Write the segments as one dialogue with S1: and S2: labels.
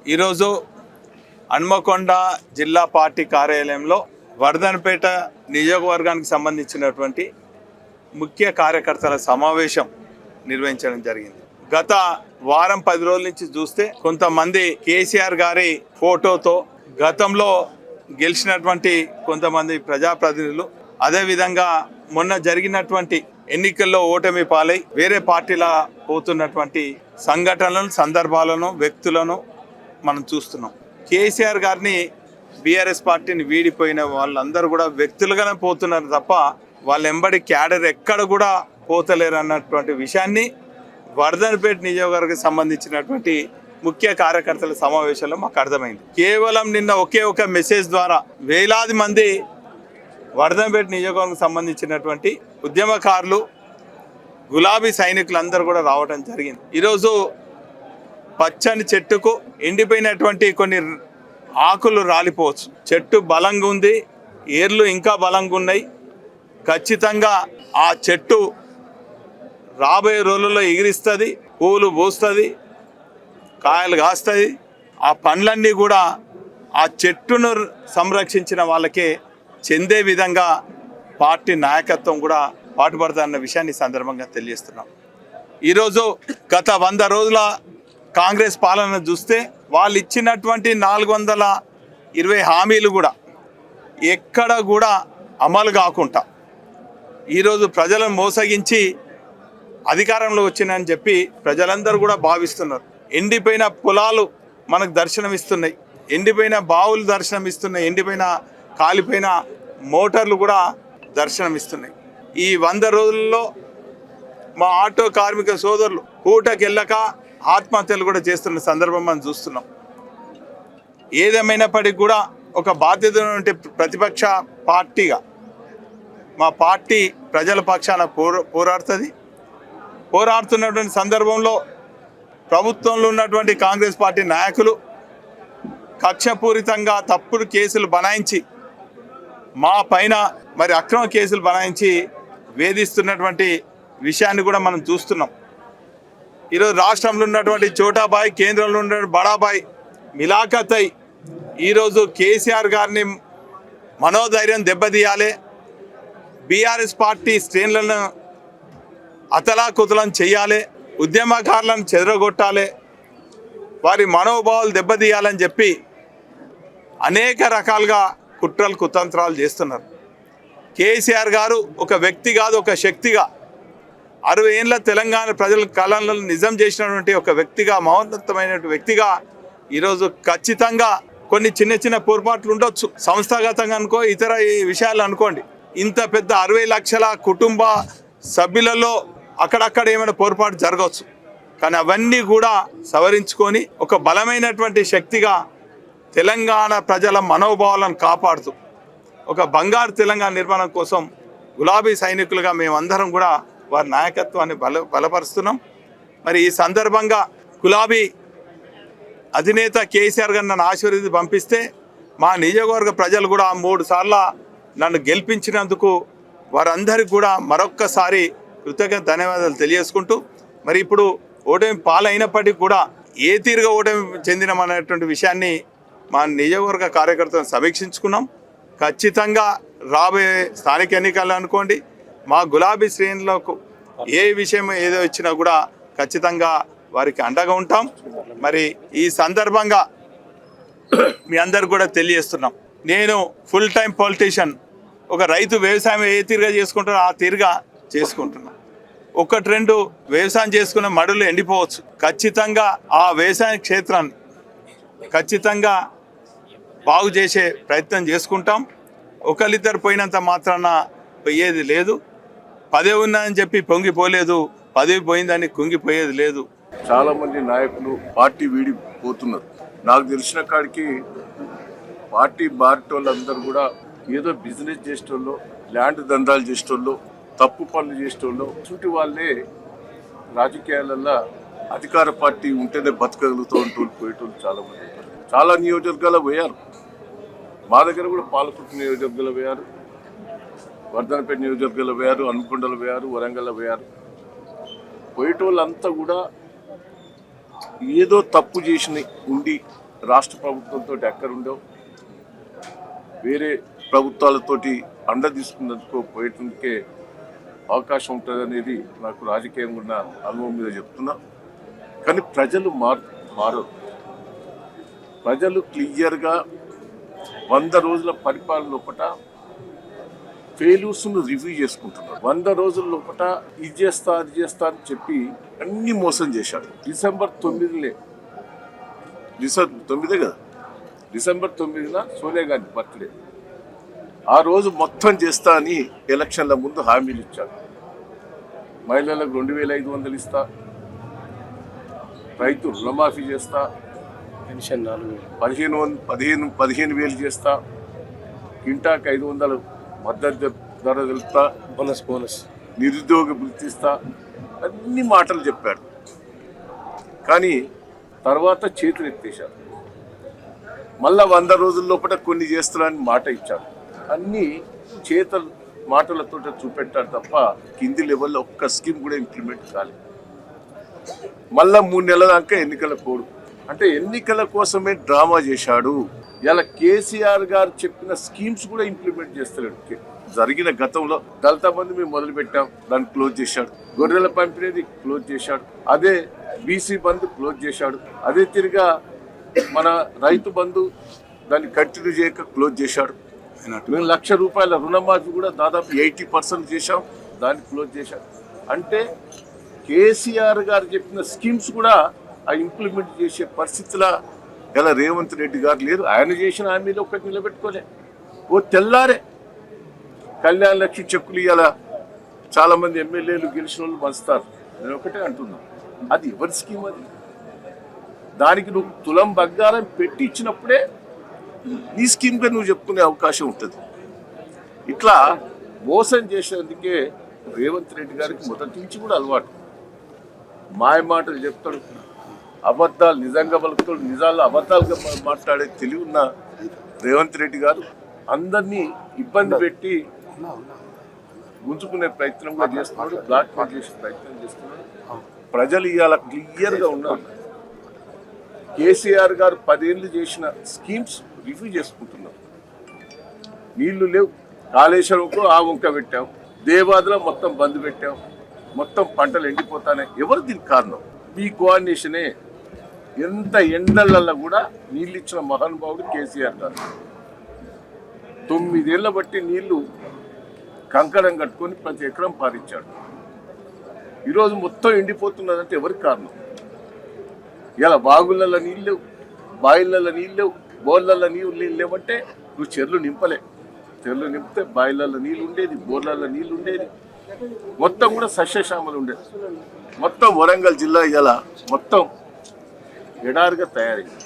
S1: ఈరోజు హన్మకొండ జిల్లా పార్టీ కార్యాలయంలో వర్ధన్పేట నియోజకవర్గానికి సంబంధించినటువంటి ముఖ్య కార్యకర్తల సమావేశం నిర్వహించడం జరిగింది. గత వారం 10 రోజుల నుంచి చూస్తే కొంతమంది కేసీఆర్ గారి ఫోటోతో గతంలో గెలిచినటువంటి కొంతమంది ప్రజాప్రతినిధులు, అదేవిధంగా మొన్న జరిగినటువంటి ఎన్నికల్లో ఓటమి పాలై వేరే పార్టీల పోతున్నటువంటి సంఘటనలను, సందర్భాలను, వ్యక్తులను మనం చూస్తున్నాం. కేసీఆర్ గారిని బీఆర్ఎస్ పార్టీని వీడిపోయిన వాళ్ళందరూ కూడా వ్యక్తులుగానే పోతున్నారు తప్ప వాళ్ళ ఎంబడి క్యాడర్ ఎక్కడ కూడా పోతలేరు అన్నటువంటి విషయాన్ని వర్ధన్పేట నియోజకవర్గానికి సంబంధించినటువంటి ముఖ్య కార్యకర్తల సమావేశంలో మాకు అర్థమైంది. కేవలం నిన్న ఒకే ఒక మెసేజ్ ద్వారా వేలాది మంది వర్ధన్పేట నియోజకవర్గం సంబంధించినటువంటి ఉద్యమకారులు, గులాబీ సైనికులందరూ కూడా రావడం జరిగింది. ఈరోజు పచ్చని చెట్టుకు ఎండిపోయినటువంటి కొన్ని ఆకులు రాలిపోవచ్చు. చెట్టు బలంగా ఉంది, ఏర్లు ఇంకా బలంగా ఉన్నాయి. ఖచ్చితంగా ఆ చెట్టు రాబోయే రోజుల్లో ఎగిరిస్తుంది, పూలు పూస్తుంది, కాయలు కాస్తుంది. ఆ పండ్లన్నీ కూడా ఆ చెట్టును సంరక్షించిన వాళ్ళకే చెందే విధంగా పార్టీ నాయకత్వం కూడా పాటుపడుతుందన్న విషయాన్ని సందర్భంగా తెలియజేస్తున్నాం. ఈరోజు గత 100 రోజుల కాంగ్రెస్ పాలన చూస్తే వాళ్ళు ఇచ్చినటువంటి 420 హామీలు కూడా ఎక్కడ కూడా అమలు కాకుండా ఈరోజు ప్రజలను మోసగించి అధికారంలో వచ్చినాయని చెప్పి ప్రజలందరూ కూడా భావిస్తున్నారు. ఎండిపోయిన పొలాలు మనకు దర్శనమిస్తున్నాయి, ఎండిపోయిన బావులు దర్శనమిస్తున్నాయి, ఎండిపోయిన కాలిపోయిన మోటార్లు కూడా దర్శనమిస్తున్నాయి. ఈ 100 రోజుల్లో మా ఆటో కార్మిక సోదరులు పూటకెళ్ళక ఆత్మహత్యలు కూడా చేస్తున్న సందర్భం మనం చూస్తున్నాం. ఏదేమైనప్పటికీ కూడా ఒక బాధ్యత ఉంటే ప్రతిపక్ష పార్టీగా మా పార్టీ ప్రజల పక్షాన పోరాడుతున్నటువంటి సందర్భంలో ప్రభుత్వంలో ఉన్నటువంటి కాంగ్రెస్ పార్టీ నాయకులు కక్షపూరితంగా తప్పుడు కేసులు బనాయించి మా పైన మరి అక్రమ కేసులు బనాయించి వేధిస్తున్నటువంటి విషయాన్ని కూడా మనం చూస్తున్నాం. ఈరోజు రాష్ట్రంలో ఉన్నటువంటి చోటాబాయ్, కేంద్రంలో ఉన్నటువంటి బడాబాయ్ మిలాఖత్ అయి ఈరోజు కేసీఆర్ గారిని మనోధైర్యం దెబ్బతీయాలి, బీఆర్ఎస్ పార్టీ శ్రేణులను అతలాకుతలం చేయాలి, ఉద్యమకారులను చెదరగొట్టాలి, వారి మనోభావాలు దెబ్బతీయాలని చెప్పి అనేక రకాలుగా కుట్రలు కుతంత్రాలు చేస్తున్నారు. కేసీఆర్ గారు ఒక వ్యక్తి కాదు, ఒక శక్తిగా 60 ఏళ్ళ తెలంగాణ ప్రజల కళలను నిజం చేసినటువంటి ఒక వ్యక్తిగా, మహోన్నతమైన వ్యక్తిగా ఈరోజు ఖచ్చితంగా కొన్ని చిన్న చిన్న పొరపాట్లు ఉండొచ్చు, సంస్థాగతంగా అనుకో, ఇతర విషయాలు అనుకోండి. ఇంత పెద్ద 60 లక్షల కుటుంబ సభ్యులలో అక్కడక్కడ ఏమైనా పొరపాటు జరగవచ్చు, కానీ అవన్నీ కూడా సవరించుకొని ఒక బలమైనటువంటి శక్తిగా తెలంగాణ ప్రజల మనోభావాలను కాపాడుతూ ఒక బంగారు తెలంగాణ నిర్మాణం కోసం గులాబీ సైనికులుగా మేమందరం కూడా వారి నాయకత్వాన్ని బలపరుస్తున్నాం. మరి ఈ సందర్భంగా గులాబీ అధినేత కేసీఆర్ గారు నన్ను ఆశీర్వదించి పంపిస్తే మా నియోజకవర్గ ప్రజలు కూడా 3 సార్లు నన్ను గెలిపించినందుకు వారందరికీ కూడా మరొక్కసారి కృతజ్ఞత ధన్యవాదాలు తెలియజేసుకుంటూ, మరి ఇప్పుడు ఓటమి పాలైనప్పటికీ కూడా ఏ తీరుగా ఓటమి చెందినమనేటువంటి విషయాన్ని మా నియోజకవర్గ కార్యకర్తలను సమీక్షించుకున్నాం. ఖచ్చితంగా రాబోయే స్థానిక ఎన్నికలు అనుకోండి, మా గులాబీ శ్రేణులకు ఏ విషయం ఏదో ఇచ్చినా కూడా ఖచ్చితంగా వారికి అండగా ఉంటాం. మరి ఈ సందర్భంగా మీ అందరికి కూడా తెలియజేస్తున్నాం, నేను ఫుల్ టైం పొలిటీషియన్. ఒక రైతు వ్యవసాయం ఏ తీరుగా చేసుకుంటారో ఆ తీరుగా చేసుకుంటున్నాం. 1-2 వ్యవసాయం చేసుకున్న మడులు ఎండిపోవచ్చు, ఖచ్చితంగా ఆ వ్యవసాయ క్షేత్రాన్ని ఖచ్చితంగా బాగు చేసే ప్రయత్నం చేసుకుంటాం. ఒకరిద్దరు పోయినంత మాత్రాన పోయేది లేదు. పదవి ఉన్నదని చెప్పి పొంగిపోలేదు, పదవి పోయిందని కుంగిపోయేది లేదు.
S2: చాలా మంది నాయకులు పార్టీ వీడిపోతున్నారు. నాకు తెలిసిన కాడికి పార్టీ బారిటోళ్ళందరూ కూడా ఏదో బిజినెస్ చేసేటోళ్ళు, ల్యాండ్ దందాలు చేసేటోళ్ళు, తప్పు పనులు చేసేటోళ్ళు, చుట్టూ వాళ్ళే రాజకీయాలలో అధికార పార్టీ ఉంటేనే బతకగలుగుతూ ఉంటూ పోయేటోళ్ళు చాలా మంది ఉంటారు. చాలా నియోజకవర్గాలు పోయారు, మా దగ్గర కూడా పాలకుర్తి నియోజకవర్గాలు పోయారు, వర్ధన్పేట నియోజకవర్గాలు పోయారు, హన్మకొండలో పోయారు, వరంగల్లో పోయారు. పోయేటోళ్ళంతా కూడా ఏదో తప్పు చేసిన ఉండి రాష్ట్ర ప్రభుత్వంతో అక్కరుండవు, వేరే ప్రభుత్వాలతోటి అండ తీసుకున్నందుకు పోయేందుకే అవకాశం ఉంటుంది అనేది నాకు రాజకీయంగా ఉన్న అనుభవం మీద చెప్తున్నా. కానీ ప్రజలు మారరు. ప్రజలు క్లియర్గా 100 రోజుల పరిపాలన లోపల ఫెయిల్యూర్స్ను రివ్యూ చేసుకుంటున్నారు. 100 రోజుల లోపల ఇది చేస్తా అది చేస్తా అని చెప్పి అన్ని మోసం చేశాడు. డిసెంబర్ 9 కదా, డిసెంబర్ 9న సోనియా గాంధీ బర్త్డే. ఆ రోజు మొత్తం చేస్తా అని ఎలక్షన్ల ముందు హామీలు ఇచ్చాడు. మహిళలకు 2500 ఇస్తా, రైతు రుణమాఫీ చేస్తా,
S3: పెన్షన్
S2: 15,000 చేస్తా, కింటాకు 500 మద్దతు ధర తెలుస్తా,
S3: బోనస్
S2: నిరుద్యోగ వృత్తిస్తా, అన్ని మాటలు చెప్పాడు. కానీ తర్వాత చేతులు ఎత్తేశారు. మళ్ళా 100 రోజుల లోపల కొన్ని చేస్తానని మాట ఇచ్చాడు. అన్ని మాటలతో చూపెట్టాడు తప్ప కింది లెవెల్లో ఒక్క స్కీమ్ కూడా ఇంప్లిమెంట్ కాలేదు. మళ్ళా 3 నెలల దాకా ఎన్నికల కోడు అంటే ఎన్నికల కోసమే డ్రామా చేశాడు. ఇలా కేసీఆర్ గారు చెప్పిన స్కీమ్స్ కూడా ఇంప్లిమెంట్ చేస్తలేడు. జరిగిన గతంలో దళిత బంధు మేము మొదలు పెట్టాం, దాన్ని క్లోజ్ చేశాడు. గొర్రెల పంపిణీది క్లోజ్ చేశాడు. అదే బీసీ బంధు క్లోజ్ చేశాడు. అదే తిరిగా మన రైతు బంధు దాన్ని కంటిన్యూ చేయక క్లోజ్ చేశాడు. మేము ₹1,00,000 రుణమాఫీ కూడా దాదాపు 80% చేశాం, దాన్ని క్లోజ్ చేశాడు. అంటే కేసీఆర్ గారు చెప్పిన స్కీమ్స్ కూడా ఆ ఇంప్లిమెంట్ చేసే పరిస్థితిలో ఇలా రేవంత్ రెడ్డి గారు లేరు. ఆయన చేసిన హామీలు ఒక్కటి నిలబెట్టుకోలే. ఓ తెల్లారే కళ్యాణ లక్ష్మి చెక్కులు ఇవాళ చాలా మంది ఎమ్మెల్యేలు గెలిచిన వాళ్ళు పంచుతారు. నేను ఒకటే అంటున్నాను, అది ఎవరి స్కీమ్? అది దానికి నువ్వు తులం బంగారం పెట్టి ఇచ్చినప్పుడే నీ స్కీమ్గా నువ్వు చెప్పుకునే అవకాశం ఉంటుంది. ఇట్లా మోసం చేసేందుకే రేవంత్ రెడ్డి గారికి మొదటి నుంచి కూడా అలవాటు. మాయ మాటలు చెప్తాడు, అబద్ధాలు నిజంగా పలుకుతాడు, నిజాల్లో అబద్ధాలుగా మాట్లాడే తెలివి ఉన్న రేవంత్ రెడ్డి గారు అందరినీ ఇబ్బంది పెట్టి గుంజుకునే ప్రయత్నం కూడా చేస్తున్నాడు, బ్లాక్ మెయిల్ చేసే ప్రయత్నం చేస్తున్నాడు. ప్రజలు ఇవాళ క్లియర్గా ఉన్నారు. కేసీఆర్ గారు 10 ఏళ్ళు చేసిన స్కీమ్స్ రివ్యూ చేసుకుంటున్నాం. నీళ్లు లేవు, కాళేశ్వరంకు ఆ వంక పెట్టాం, దేవాదులో మొత్తం బంద్ పెట్టాం, మొత్తం పంటలు ఎండిపోతానే. ఎవరు దీనికి కారణం? మీ కోఆర్డినేషనే. ఎంత ఎండలల్లో కూడా నీళ్ళు ఇచ్చిన మహానుభావుడు కేసీఆర్ గారు. 9 ఏళ్ల బట్టి నీళ్లు కంకణం కట్టుకొని ప్రతి ఎకరం పారించాడు. ఈరోజు మొత్తం ఎండిపోతున్నదంటే ఎవరికి కారణం? ఇలా బాగులలో నీళ్ళు లేవు, బాయిలలో నీళ్ళు లేవు, బోర్లలో నీళ్ళు లేవంటే నువ్వు చెర్లు నింపలే. చెర్లు నింపితే బాయిలలో నీళ్ళు ఉండేది, బోర్లలో నీళ్ళు ఉండేది, మొత్తం కూడా సస్యశ్యామలు ఉండేది. మొత్తం వరంగల్ జిల్లా ఇలా మొత్తం ఎడారిగా తయారైంది.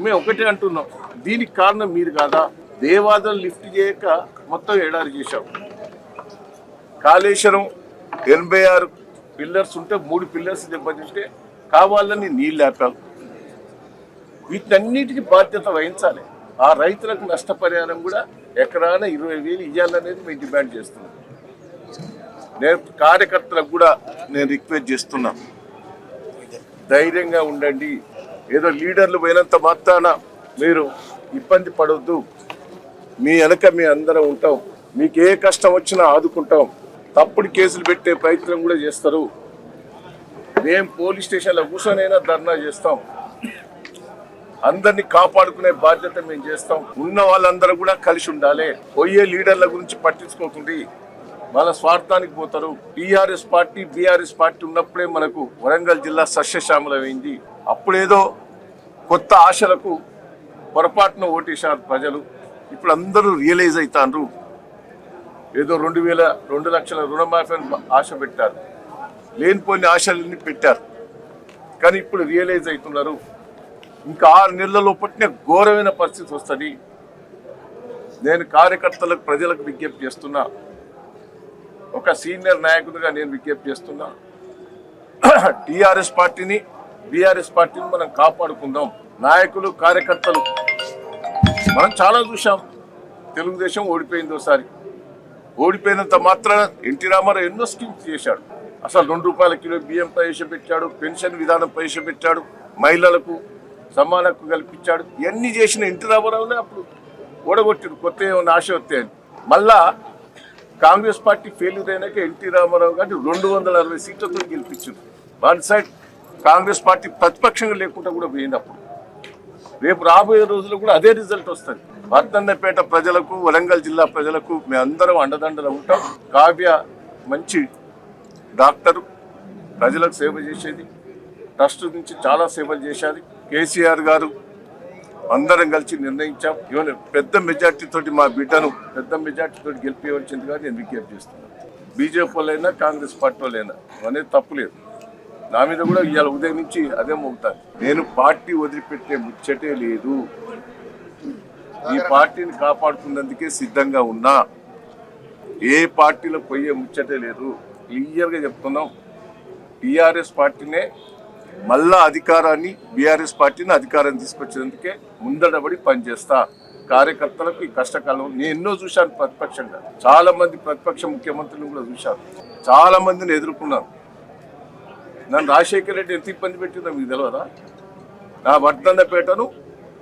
S2: మేము ఒకటే అంటున్నాం, దీనికి కారణం మీరు కాదా? దేవాదలు లిఫ్ట్ చేయక మొత్తం ఎడారి చేశాం. కాళేశ్వరం 86 పిల్లర్స్ ఉంటే 3 పిల్లర్స్ దెబ్బతింటే కావాలని నీళ్ళు ఆపాం. వీటన్నిటికీ బాధ్యత వహించాలి. ఆ రైతులకు నష్టపరిహారం కూడా ఎకరాన 20,000 ఇవ్వాలనేది మేము డిమాండ్ చేస్తున్నాం. నేను కార్యకర్తలకు కూడా నేను రిక్వెస్ట్ చేస్తున్నా, ధైర్యంగా ఉండండి. ఏదో లీడర్లు పోయినంత మాత్రాన మీరు ఇబ్బంది పడవద్దు. మీ వెనక మీ అందరం ఉంటాం, మీకు ఏ కష్టం వచ్చినా ఆదుకుంటాం. తప్పుడు కేసులు పెట్టే ప్రయత్నం కూడా చేస్తారు. మేము పోలీస్ స్టేషన్లో కూర్చొనైనా ధర్నా చేస్తాం. అందరినీ కాపాడుకునే బాధ్యత మేము చేస్తాం. ఉన్న వాళ్ళందరూ కూడా కలిసి ఉండాలి. పోయే లీడర్ల గురించి పట్టించుకోకుండా వాళ్ళ స్వార్థానికి పోతారు. టీఆర్ఎస్ పార్టీ బీఆర్ఎస్ పార్టీ ఉన్నప్పుడే మనకు వరంగల్ జిల్లా సస్యశ్యామలమైంది. అప్పుడేదో కొత్త ఆశలకు పొరపాటున ఓటేశారు ప్రజలు. ఇప్పుడు అందరూ రియలైజ్ అవుతారు. ఏదో 2 లక్షల రుణమాఫీ ఆశ పెట్టారు, లేనిపోయిన ఆశలన్నీ పెట్టారు. కానీ ఇప్పుడు రియలైజ్ అవుతున్నారు. ఇంకా 6 నెలల లోపట్నే ఘోరమైన పరిస్థితి వస్తుంది. నేను కార్యకర్తలకు ప్రజలకు విజ్ఞప్తి చేస్తున్నా, ఒక సీనియర్ నాయకుడిగా నేను విజ్ఞప్తి చేస్తున్నా, టీఆర్ఎస్ పార్టీని బీఆర్ఎస్ పార్టీని మనం కాపాడుకుందాం. నాయకులు కార్యకర్తలు మనం చాలా చూసాం. తెలుగుదేశం ఓడిపోయింది ఒకసారి. ఓడిపోయినంత మాత్రాన ఎన్టీ రామారావు ఎన్నో స్కీమ్స్ చేశాడు. అసలు ₹2 కిలో బియ్యం ప్రవేశపెట్టాడు, పెన్షన్ విధానం ప్రవేశపెట్టాడు, మహిళలకు సమాన హక్కు కల్పించాడు. ఇవన్నీ చేసిన ఎన్టీ రామారావునే అప్పుడు ఓడగొట్టాడు. కొత్త ఏమైనా ఆశ వస్తాయని. మళ్ళా కాంగ్రెస్ పార్టీ ఫెయిల్యూర్ అయినాక ఎన్టీ రామారావు గారిని 260 సీట్లతో గెలిపించారు. వన్ సైడ్ కాంగ్రెస్ పార్టీ ప్రతిపక్షంగా లేకుండా కూడా పోయింది. అప్పుడు రేపు రాబోయే రోజుల్లో కూడా అదే రిజల్ట్ వస్తుంది. వర్ధన్నపేట ప్రజలకు, వరంగల్ జిల్లా ప్రజలకు మేమందరం అండదండలు ఉంటాం. కావ్య మంచి డాక్టరు, ప్రజలకు సేవ చేసేది, ట్రస్ట్ నుంచి చాలా సేవలు చేశారు. కేసీఆర్ గారు అందరం కలిసి నిర్ణయించాం. ఇవన్న పెద్ద మెజార్టీ తోటి మా బిడ్డను పెద్ద మెజార్టీ తోటి గెలిపించవలసిందిగా నేను విజ్ఞప్తి చేస్తున్నాను. బీజేపీ వాళ్ళైనా కాంగ్రెస్ పార్టీ వాళ్ళైనా అనేది తప్పులేదు. నా మీద కూడా ఇవాళ ఉదయం నుంచి అదే మోగుతాను. నేను పార్టీ వదిలిపెట్టే ముచ్చటే లేదు. ఈ పార్టీని కాపాడుకున్నందుకే సిద్ధంగా ఉన్నా. ఏ పార్టీలో పోయే ముచ్చటే లేదు. క్లియర్గా చెప్తున్నాం. టీఆర్ఎస్ పార్టీనే మళ్ళా అధికారాన్ని, బీఆర్ఎస్ పార్టీని అధికారం తీసుకొచ్చేందుకే ముందడబడి పనిచేస్తా. కార్యకర్తలకు ఈ కష్టకాలం నేను ఎన్నో చూశాను. ప్రతిపక్షంగా చాలా మంది ప్రతిపక్ష ముఖ్యమంత్రులను కూడా చూశాను. చాలా మందిని ఎదుర్కొన్నాను. నన్ను రాజశేఖర రెడ్డి ఎంత ఇబ్బంది పెట్టిందో మీకు తెలియదా? నా వర్ధన్నపేటను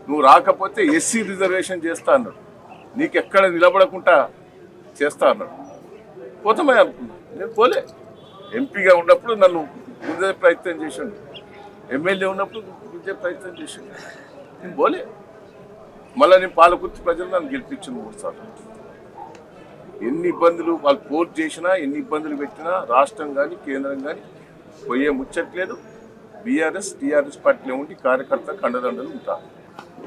S2: నువ్వు రాకపోతే ఎస్సీ రిజర్వేషన్ చేస్తా అన్నాడు. నీకు ఎక్కడ నిలబడకుండా చేస్తా అన్నాడు. పోతామే అనుకున్నా. నేను పోలే. ఎంపీగా ఉన్నప్పుడు నన్ను గుంజే ప్రయత్నం చేశాడు. ఎమ్మెల్యే ఉన్నప్పుడు గుంజే ప్రయత్నం చేశాడు. నేను పోలే. మళ్ళీ నేను పాలకుర్తి ప్రజలు నన్ను గెలిపించాను 3 సార్లు. ఎన్ని ఇబ్బందులు వాళ్ళు పోర్ట్ చేసినా, ఎన్ని ఇబ్బందులు పెట్టినా రాష్ట్రం కానీ కేంద్రం కానీ పోయే ముచ్చట్లేదు. బీఆర్ఎస్ టీఆర్ఎస్ పార్టీలో ఉండి కార్యకర్తలకు అండదండలు ఉంటారు.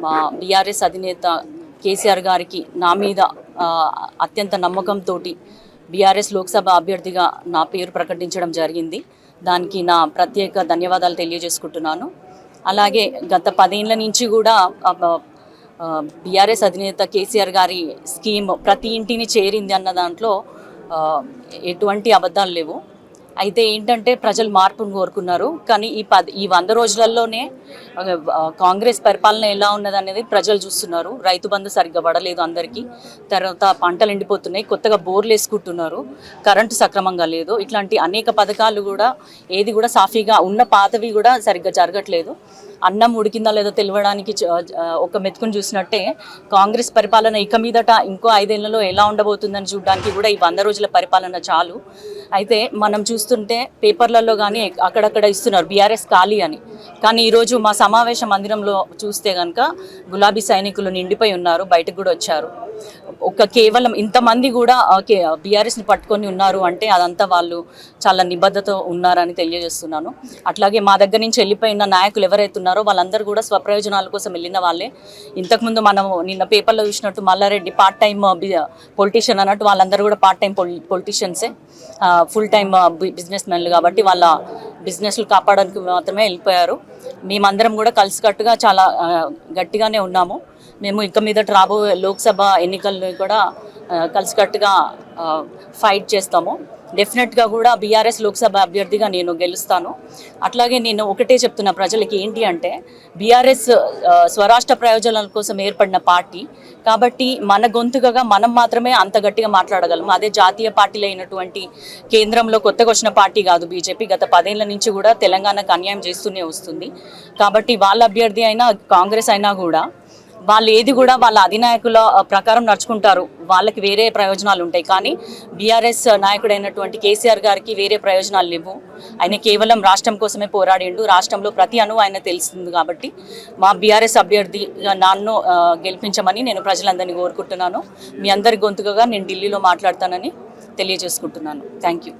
S4: మా బీఆర్ఎస్ అధినేత కేసీఆర్ గారికి నా మీద అత్యంత నమ్మకంతో బీఆర్ఎస్ లోక్సభ అభ్యర్థిగా నా పేరు ప్రకటించడం జరిగింది. దానికి నా ప్రత్యేక ధన్యవాదాలు తెలియజేసుకుంటున్నాను. అలాగే గత 10 ఏళ్ల నుంచి కూడా బీఆర్ఎస్ అధినేత కేసీఆర్ గారి స్కీమ్ ప్రతి ఇంటిని చేరింది అన్న దాంట్లో ఎటువంటి అబద్ధాలు లేవు. అయితే ఏంటంటే ప్రజలు మార్పును కోరుకున్నారు. కానీ ఈ 100 రోజులలోనే కాంగ్రెస్ పరిపాలన ఎలా ఉన్నది అనేది ప్రజలు చూస్తున్నారు. రైతు బంధు సరిగ్గా పడలేదు అందరికీ. తర్వాత పంటలు ఎండిపోతున్నాయి, కొత్తగా బోర్లు వేసుకుంటున్నారు, కరెంటు సక్రమంగా లేదు. ఇట్లాంటి అనేక పథకాలు కూడా ఏది కూడా సాఫీగా ఉన్న పాతవి కూడా సరిగ్గా జరగట్లేదు. అన్నం ఉడికిందా లేదో తెలియడానికి ఒక మెతుకుని చూసినట్టే కాంగ్రెస్ పరిపాలన ఇక మీదట ఇంకో 5 ఏళ్లలో ఎలా ఉండబోతుందని చూడడానికి కూడా ఈ 100 రోజుల పరిపాలన చాలు. అయితే మనం చూస్తుంటే పేపర్లలో కానీ అక్కడక్కడ ఇస్తున్నారు బీఆర్ఎస్ ఖాళీ అని. కానీ ఈరోజు మా సమావేశ మందిరంలో చూస్తే కనుక గులాబీ సైనికులు నిండిపోయి ఉన్నారు, బయటకు కూడా వచ్చారు. కేవలం ఇంతమంది కూడా బీఆర్ఎస్ని పట్టుకొని ఉన్నారు అంటే అదంతా వాళ్ళు చాలా నిబద్ధత ఉన్నారని తెలియజేస్తున్నాను. అట్లాగే మా దగ్గర నుంచి వెళ్ళిపోయిన నాయకులు ఎవరైతే ఉన్నారో వాళ్ళందరూ కూడా స్వప్రయోజనాల కోసం వెళ్ళిన వాళ్ళే. ఇంతకుముందు మనం నిన్న పేపర్లో చూసినట్టు మల్లారెడ్డి పార్ట్ టైం పొలిటీషియన్ అన్నట్టు వాళ్ళందరూ కూడా పార్ట్ టైం పొలిటీషియన్సే, ఫుల్ టైం బిజినెస్ మెన్లు. కాబట్టి వాళ్ళ బిజినెస్లు కాపాడడానికి మాత్రమే వెళ్ళిపోయారు. మేమందరం కూడా కలిసికట్టుగా చాలా గట్టిగానే ఉన్నాము. మేము ఇక మీదట రాబోయే లోక్సభ ఎన్నికల్లో కూడా కలిసికట్టుగా ఫైట్ చేస్తాము. డెఫినెట్గా కూడా బీఆర్ఎస్ లోక్సభ అభ్యర్థిగా నేను గెలుస్తాను. అట్లాగే నేను ఒకటే చెప్తున్న ప్రజలకి ఏంటి అంటే బీఆర్ఎస్ స్వరాష్ట్ర ప్రయోజనాల కోసం ఏర్పడిన పార్టీ కాబట్టి మన గొంతుకగా మనం మాత్రమే అంత గట్టిగా మాట్లాడగలము. అదే జాతీయ పార్టీలు అయినటువంటి కేంద్రంలో కొత్తగా వచ్చిన పార్టీ కాదు బీజేపీ. గత 10 ఏళ్ల నుంచి కూడా తెలంగాణకు అన్యాయం చేస్తూనే వస్తుంది. కాబట్టి వాళ్ళ అభ్యర్థి అయినా కాంగ్రెస్ అయినా కూడా వాళ్ళు ఏది కూడా వాళ్ళ అధినాయకుల ప్రకారం నడుచుకుంటారు. వాళ్ళకి వేరే ప్రయోజనాలు ఉంటాయి. కానీ బీఆర్ఎస్ నాయకుడైనటువంటి కేసీఆర్ గారికి వేరే ప్రయోజనాలు లేవు. ఆయన కేవలం రాష్ట్రం కోసమే పోరాడిండు. రాష్ట్రంలో ప్రతి అణువు ఆయన తెలుస్తుంది. కాబట్టి మా బీఆర్ఎస్ అభ్యర్థిగా నన్ను గెలిపించమని నేను ప్రజలందరినీ కోరుకుంటున్నాను. మీ అందరి గొంతుకగా నేను ఢిల్లీలో మాట్లాడతానని తెలియజేసుకుంటున్నాను. Thank you.